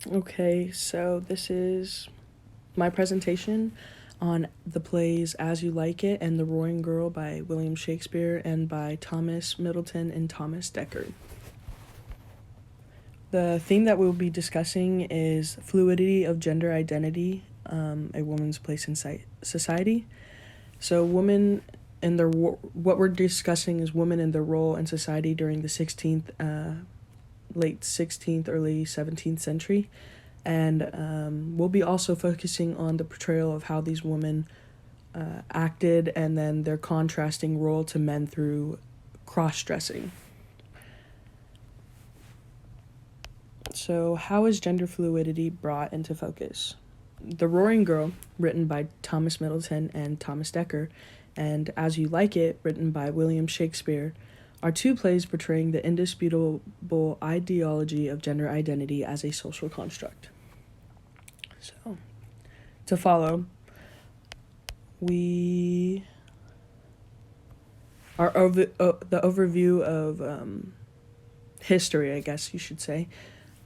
Okay, so this is my presentation on the plays As You Like It and The Roaring Girl by William Shakespeare and by Thomas Middleton and Thomas Dekker. The theme that we'll be discussing is fluidity of gender identity, a woman's place in society. So, women and what we're discussing is women and their role in society during the 16th, late 16th, early 17th century. And we'll be also focusing on the portrayal of how these women acted and then their contrasting role to men through cross dressing. So, how is gender fluidity brought into focus? The Roaring Girl, written by Thomas Middleton and Thomas Dekker, and As You Like It, written by William Shakespeare, are two plays portraying the indisputable ideology of gender identity as a social construct. So, to follow, we the overview of history, I guess you should say,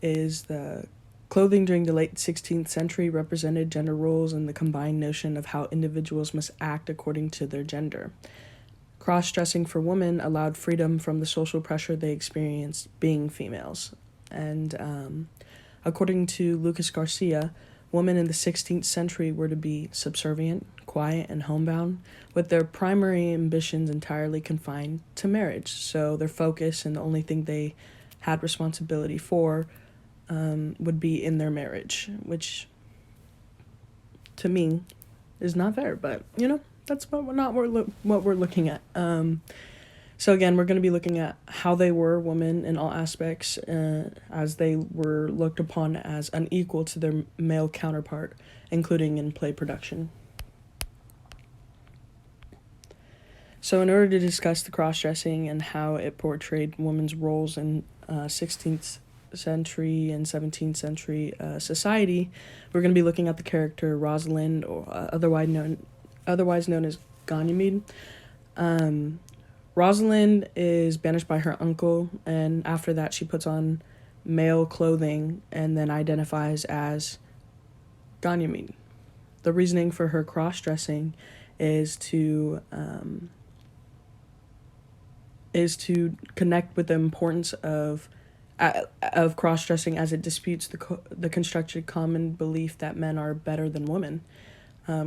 is the clothing during the late 16th century represented gender roles and the combined notion of how individuals must act according to their gender. Cross-dressing for women allowed freedom from the social pressure they experienced being females. And according to Lucas Garcia, women in the 16th century were to be subservient, quiet, and homebound, with their primary ambitions entirely confined to marriage. So their focus and the only thing they had responsibility for would be in their marriage, which to me is not fair, but that's what we're looking at. So again, we're going to be looking at how they were women in all aspects, as they were looked upon as unequal to their male counterpart, including in play production. So in order to discuss the cross-dressing and how it portrayed women's roles in 16th century and 17th century society, we're going to be looking at the character Rosalind, or otherwise known as Ganymede. Rosalind is banished by her uncle, and after that she puts on male clothing and then identifies as Ganymede. The reasoning for her cross-dressing is to connect with the importance of cross-dressing, as it disputes the constructed common belief that men are better than women.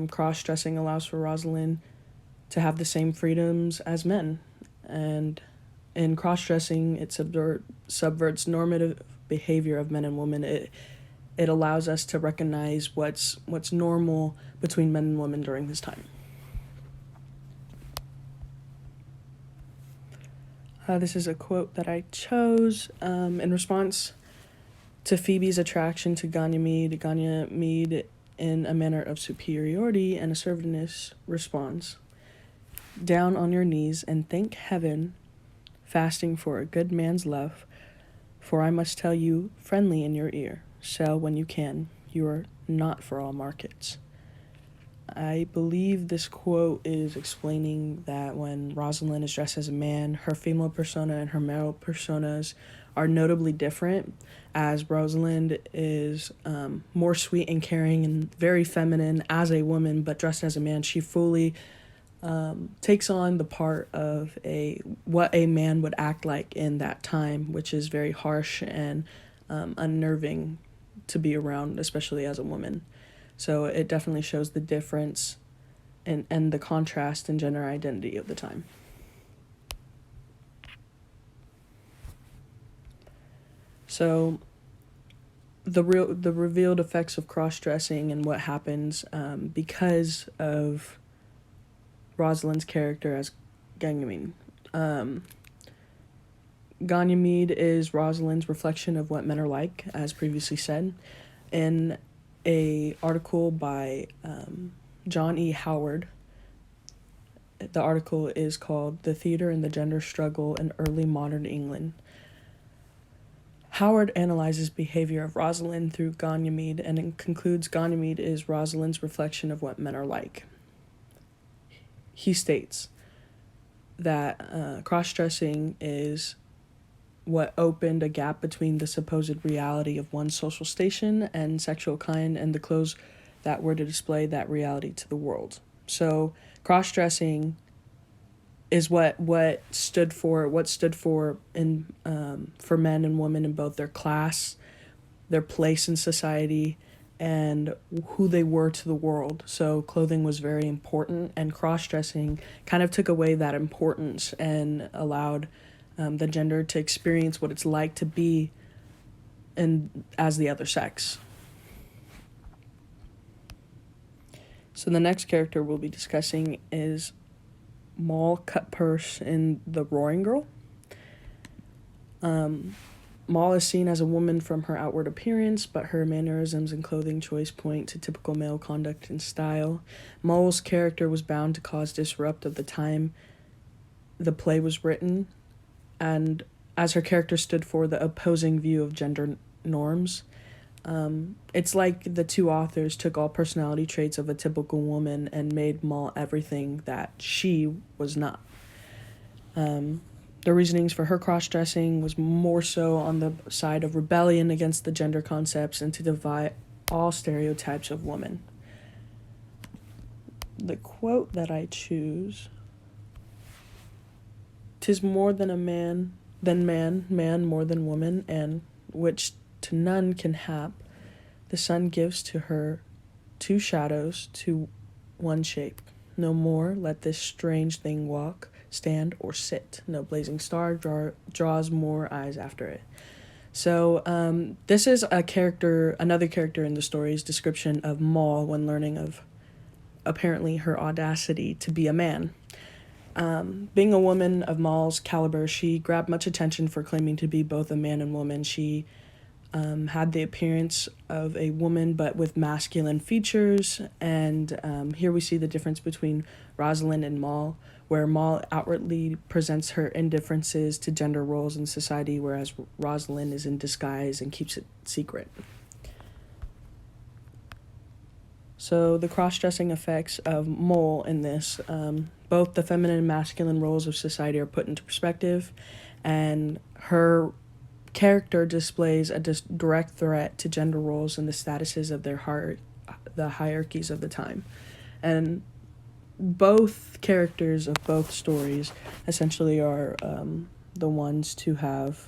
Cross-dressing allows for Rosalind to have the same freedoms as men, and in cross-dressing, it subverts normative behavior of men and women. It allows us to recognize what's normal between men and women during this time. This is a quote that I chose in response to Phoebe's attraction to Ganymede. Ganymede, in a manner of superiority and assertiveness, responds, "Down on your knees and thank heaven, fasting for a good man's love, for I must tell you friendly in your ear, sell when you can, you are not for all markets." I believe this quote is explaining that when Rosalind is dressed as a man, her female persona and her male personas are notably different, as Rosalind is more sweet and caring and very feminine as a woman, but dressed as a man, she fully takes on the part of what a man would act like in that time, which is very harsh and unnerving to be around, especially as a woman. So it definitely shows the difference and the contrast in gender identity of the time. So the revealed effects of cross-dressing and what happens because of Rosalind's character as Ganymede. Ganymede is Rosalind's reflection of what men are like, as previously said. In a article by John E. Howard, the article is called "The Theater and the Gender Struggle in Early Modern England." Howard analyzes behavior of Rosalind through Ganymede and concludes Ganymede is Rosalind's reflection of what men are like. He states that cross-dressing is what opened a gap between the supposed reality of one's social station and sexual kind and the clothes that were to display that reality to the world. So cross-dressing is what stood for in for men and women in both their class, their place in society, and who they were to the world. So clothing was very important, and cross-dressing kind of took away that importance and allowed the gender to experience what it's like to be as the other sex. So the next character we'll be discussing is Moll Cutpurse in The Roaring Girl. Moll is seen as a woman from her outward appearance, but her mannerisms and clothing choice point to typical male conduct and style. Moll's character was bound to cause disrupt of the time the play was written, and as her character stood for the opposing view of gender norms. It's like the two authors took all personality traits of a typical woman and made Moll everything that she was not. The reasonings for her cross-dressing was more so on the side of rebellion against the gender concepts and to defy all stereotypes of women. The quote that I choose: "'Tis more than man more than woman, and which to none can hap. The sun gives to her two shadows, to one shape. No more let this strange thing walk, stand, or sit. No blazing star draws more eyes after it." So this is another character in the story's description of Moll when learning of apparently her audacity to be a man. Being a woman of Moll's caliber, she grabbed much attention for claiming to be both a man and woman. She had the appearance of a woman but with masculine features, and here we see the difference between Rosalind and Moll, where Moll outwardly presents her indifferences to gender roles in society, whereas Rosalind is in disguise and keeps it secret. So the cross-dressing effects of Moll in this, both the feminine and masculine roles of society are put into perspective, and her character displays a direct threat to gender roles and the statuses of the hierarchies of the time. And both characters of both stories essentially are the ones to have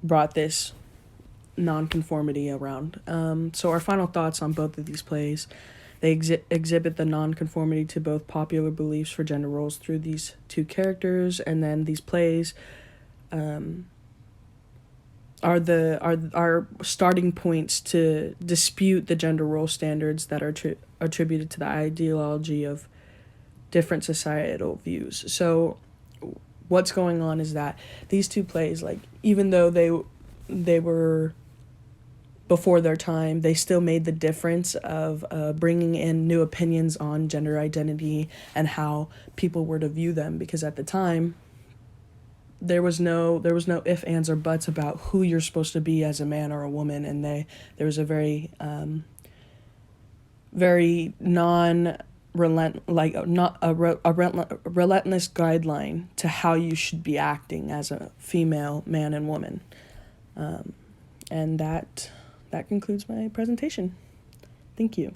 brought this nonconformity around. So our final thoughts on both of these plays: they exhibit the nonconformity to both popular beliefs for gender roles through these two characters, and then these plays are starting points to dispute the gender role standards that are attributed to the ideology of different societal views. So what's going on is that these two plays, like, even though they were before their time, they still made the difference of bringing in new opinions on gender identity and how people were to view them, because at the time there was no ifs, ands, or buts about who you're supposed to be as a man or a woman, and there was a very relentless guideline to how you should be acting as a female, man, and woman. And that concludes my presentation. Thank you.